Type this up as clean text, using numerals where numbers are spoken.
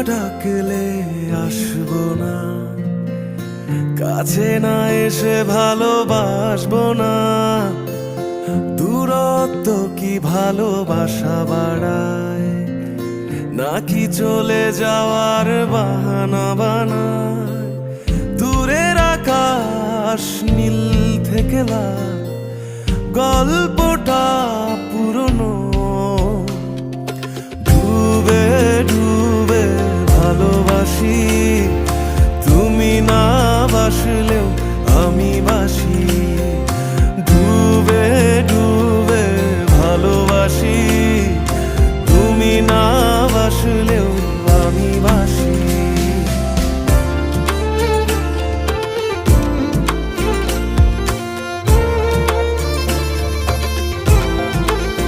ডাকলে আসবো না, কাছে না এসে ভালোবাসবো না। দূরত্ব কি ভালোবাসা বাড়ায়, নাকি চলে যাওয়ার বাহানা বানায়? দূরের আকাশ নীল থেকে লাল, গল্পটা